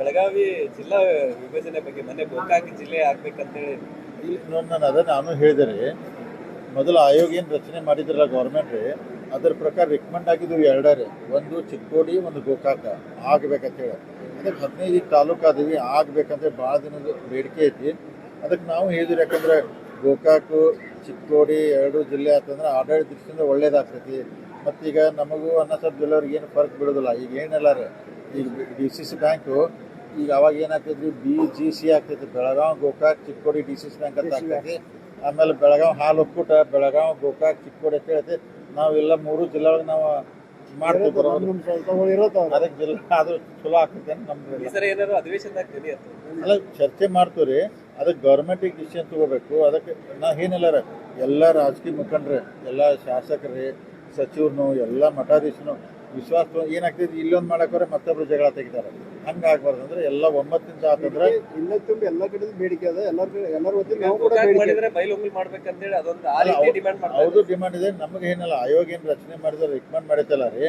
ಬೆಳಗಾವಿ ಜಿಲ್ಲಾ ವಿಭಜನೆ ಬಗ್ಗೆ ಮೊನ್ನೆ ಗೋಕಾಕ್ ಜಿಲ್ಲೆ ಆಗ್ಬೇಕಂತೇಳಿ ಇಲ್ಲಿ ನೋಡಿ ನಾನು ಹೇಳಿದರೆ ಮೊದಲು ಆಯೋಗ ಏನು ರಚನೆ ಮಾಡಿದ್ರಲ್ಲ ಗೌರ್ಮೆಂಟ್ ಅದ್ರ ಪ್ರಕಾರ ರಿಕಮೆಂಡ್ ಆಗಿದ್ವು ಎರಡರೇ, ಒಂದು ಚಿಕ್ಕೋಡಿ ಒಂದು ಗೋಕಾಕ ಆಗ್ಬೇಕಂತೇಳಿ. ಅದಕ್ಕೆ 15 ತಾಲೂಕು ಅದೀವಿ ಆಗ್ಬೇಕಂತೇಳಿ ಭಾಳ ದಿನದ ಬೇಡಿಕೆ ಐತಿ. ಅದಕ್ಕೆ ನಾವು ಹೇಳಿದ್ವಿ, ಯಾಕಂದ್ರೆ ಗೋಕಾಕು ಚಿಕ್ಕೋಡಿ ಎರಡು ಜಿಲ್ಲೆ ಆತಂದ್ರೆ ಆಡಳಿತ ದೃಷ್ಟಿಯಿಂದ ಒಳ್ಳೇದಾಗ್ತೈತಿ. ಮತ್ತೀಗ ನಮಗೂ ಅನ್ನಸಬ್ ಜಿಲ್ಲೆಯವ್ರಿಗೆ ಏನು ಫರ್ಕ್ ಬಿಡೋದಿಲ್ಲ. ಈಗ ಏನೆಲ್ಲ ರೀ, ಈಗ DCC ಬ್ಯಾಂಕು ಈಗ ಅವಾಗ ಏನಾಗ್ತೈತಿ, BGC ಆಗ್ತೈತಿ, ಬೆಳಗಾವಿ ಗೋಕಾಕ್ ಚಿಕ್ಕೋಡಿ DCC ಬ್ಯಾಂಕ್ ಅಂತ ಆಗ್ತೈತಿ. ಆಮೇಲೆ ಬೆಳಗಾವಿ ಹಾಲು ಒಕ್ಕೂಟ ಬೆಳಗಾವಿ ಗೋಕಾಕ್ ಚಿಕ್ಕೋಡಿ ಅಂತ ಹೇಳ್ತಿ. ನಾವೆಲ್ಲ 3 ಜಿಲ್ಲೆ ಒಳಗೆ ನಾವು ಮಾಡ್ತೀವಿ. ಅದಕ್ಕೆ ಜಿಲ್ಲೆ ಅದು ಚಲೋ ಆಗ್ತೈತೆ ನಮ್ದು. ಏನಾದ್ರು ಅಧಿವೇಶನದಾಗ ಅಲ್ಲ ಚರ್ಚೆ ಮಾಡ್ತೀವಿ ರೀ. ಅದಕ್ಕೆ ಗೌರ್ಮೆಂಟಿಗೆ ಡಿಸಿಷನ್ ತಗೋಬೇಕು. ಅದಕ್ಕೆ ನಾವು ಏನಿಲ್ಲ ಎಲ್ಲ ರಾಜಕೀಯ ಮುಖಂಡ್ರೆ, ಎಲ್ಲ ಶಾಸಕರೇ, ಸಚಿವರನ್ನು, ಎಲ್ಲ ಮಠಾಧೀಶನು ವಿಶ್ವಾಸ ಏನಾಗ್ತೈತಿ, ಇಲ್ಲೊಂದು ಮಾಡಕ್ಕೋರೆ ಮತ್ತೊಬ್ರು ಜಗಳ ತೆಗಿತಾರೆ. ಹಂಗಾಗ್ಬಾರ್ದು. ಅಂದ್ರೆ ಎಲ್ಲ ಒಮ್ಮತ್ತಿಂದ ಆತಂದ್ರೆ ಇಲ್ಲ ತುಂಬ ಎಲ್ಲ ಕಡೆ ಬೇಡಿಕೆ ಅದ. ಎಲ್ಲರೂ ಹೌದು ಡಿಮಾಂಡ್ ಇದೆ. ನಮಗೆ ಏನಿಲ್ಲ, ಆಯೋಗ ಏನು ರಚನೆ ಮಾಡಿದ್ರೆ ರಿಕಮೆಂಡ್ ಮಾಡಿದ್ದಲ್ಲ ರೀ,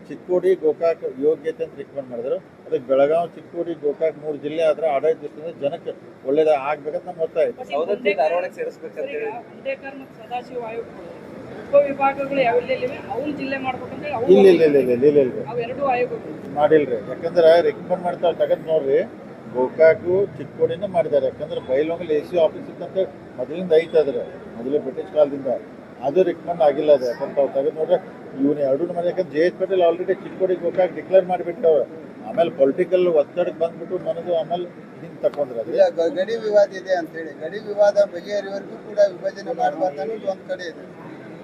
ಚಿಕ್ಕೋಡಿ ಗೋಕಾಕ್ ಯೋಗ್ಯತೆ ಅಂತ ರಿಕಮೆಂಡ್ ಮಾಡಿದ್ರು. ಅದಕ್ಕೆ ಬೆಳಗಾವಿ ಚಿಕ್ಕೋಡಿ ಗೋಕಾಕ್ 3 ಜಿಲ್ಲೆ ಆದ್ರೆ ಆಡಳಿತ ದೃಷ್ಟಿಯಿಂದ ಜನಕ್ಕೆ ಒಳ್ಳೇದ ಆಗ್ಬೇಕಂತ ನಮ್ಮ ಒತ್ತಾಯ ಐತೆ. ಉಪವಿಭಾಗಗಳು ಯಾವೆಲ್ಲಿವೆ ಅವ್ನ ಜಿಲ್ಲೆ ಮಾಡ್ಬೇಕಂದ್ರೆ ಇಲ್ಲ ಮಾಡಿಲ್ರಿ. ಯಾಕಂದ್ರೆ ರಿಕಮೆಂಡ್ ಮಾಡ್ತಾರೆ ತಗದ್ ನೋಡ್ರಿ, ಗೋಕಾಕು ಚಿಕ್ಕೋಡಿನ ಮಾಡಿದ್ದಾರೆ. ಯಾಕಂದ್ರೆ ಬೈಲೊಂಗಲ್ AC ಆಫೀಸ್ ಇದ್ದಂತೆ ಮೊದಲಿಂದ ಐತದ್ರೆ, ಮೊದಲು ಬ್ರಿಟಿಷ್ ಕಾಲದಿಂದ. ಅದು ರಿಕಮೆಂಡ್ ಆಗಿಲ್ಲ ಅದು. ಯಾಕಂದ್ರೆ ತಾವು ತೆಗೆದು ನೋಡ್ರೆ ಇವನು ಎರಡೂ ಮಾಡಿ. ಯಾಕಂದ್ರೆ JH Patel already Chikkodi Gokak declare ಮಾಡಿಬಿಟ್ಟವ. ಆಮೇಲೆ ಪೊಲಿಟಿಕಲ್ ಒತ್ತಡಕ್ಕೆ ಬಂದ್ಬಿಟ್ಟು ಮನದು ಆಮೇಲೆ ಹಿಂಗೆ ತಕೊಂಡ್ರೆ ಅದು ಗಡಿ ವಿವಾದ ಇದೆ ಅಂತ ಹೇಳಿ, ಗಡಿ ವಿವಾದ ಬಗೆಹರಿವರೆಗೂ ಕೂಡ ವಿಭಜನೆ ಮಾಡಬಾರ್ದು ಅನ್ನೋದು ಒಂದ್ ಕಡೆ ಇದೆ.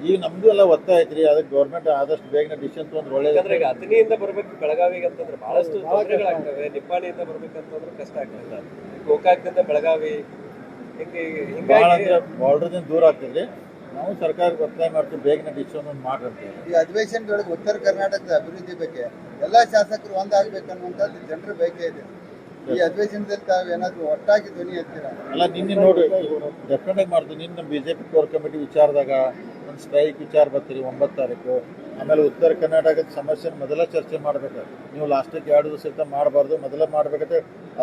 ಈಗ ನಮ್ದು ಎಲ್ಲ ಒತ್ತಾಯ ಐತ್ರಿ. ಅದಕ್ಕೆ ಗೌರ್ಮೆಂಟ್ ಆದಷ್ಟು ಬೇಗನೆ ಡಿಸಿಷನ್ ತೊಗೊಂಡ್ರೆ ಒಳ್ಳೇದು. ಈಗ ಅಥಣಿಯಿಂದ ಬರ್ಬೇಕು ಬೆಳಗಾವಿಗೆ ಅಂತಂದ್ರೆ ಬಹಳಷ್ಟು ತೊಂದರೆಗಳಾಗ್ತವೆ. ನಿಪ್ಪಾಣಿಯಿಂದ ಬರ್ಬೇಕಂತಂದ್ರೆ ಕಷ್ಟ ಆಗ್ತದೆ. ಗೋಕಾಕ್ದಿಂದ ಬೆಳಗಾವಿ ಭಾಳ ಅಂದ್ರೆ ಬಾರ್ಡರ್ದಿಂದ ದೂರ ಆಗ್ತದೆ. ನಾವು ಸರ್ಕಾರಕ್ಕೆ ಒತ್ತಾಯ ಮಾಡ್ತೀವಿ, ಬೇಗನೆ ಡಿಸಿಷನ್ ಒಂದು ಮಾಡ್ರಂತೆ. ಈ ಅಧಿವೇಶನದೊಳಗೆ ಉತ್ತರ ಕರ್ನಾಟಕದ ಅಭಿವೃದ್ಧಿ ಬಗ್ಗೆ ಎಲ್ಲಾ ಶಾಸಕರು ಒಂದಾಗಬೇಕನ್ನುವಂಥದ್ದು ಜನರ ಬಯಕೆ ಇದೆ. ಈ ಅಧಿವೇಶನದಲ್ಲಿ ತಾವು ಏನಾದ್ರು ಒಟ್ಟಾಗಿ ಧ್ವನಿ ಎತ್ತೀರಾ? ಅಲ್ಲ ನಿನ್ನೆ ನೋಡ್ರಿ, ಡೆಫಿನೆಟ್ ಆಗಿ ಮಾಡ್ತೀವಿ. ನಿನ್ನ BJP ಕೋರ್ ಕಮಿಟಿ ವಿಚಾರದಾಗ ಒಂದು ಸ್ಟ್ರೈಕ್ ವಿಚಾರ ಬರ್ತೀರಿ 9 ತಾರೀಕು. ಆಮೇಲೆ ಉತ್ತರ ಕರ್ನಾಟಕದ ಸಮಸ್ಯೆ ಮೊದಲ ಚರ್ಚೆ ಮಾಡ್ಬೇಕು. ನೀವು ಲಾಸ್ಟಿಗೆ 2 ದಿವಸ ಮಾಡಬಾರ್ದು, ಮೊದಲೇ ಮಾಡ್ಬೇಕಂತ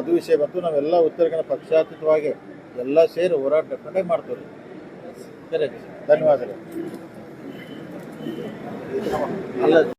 ಅದು ವಿಷಯ ಬಂತು. ನಾವೆಲ್ಲ ಉತ್ತರ ಕನ್ನಡ ಪಕ್ಷಾತೀತವಾಗಿ ಎಲ್ಲ ಸೇರಿ ಹೋರಾಟ ಡೆಫಿನೆಟ್ ಆಗಿ ಮಾಡ್ತೀವಿ. ಸರಿ, ಧನ್ಯವಾದಗಳು.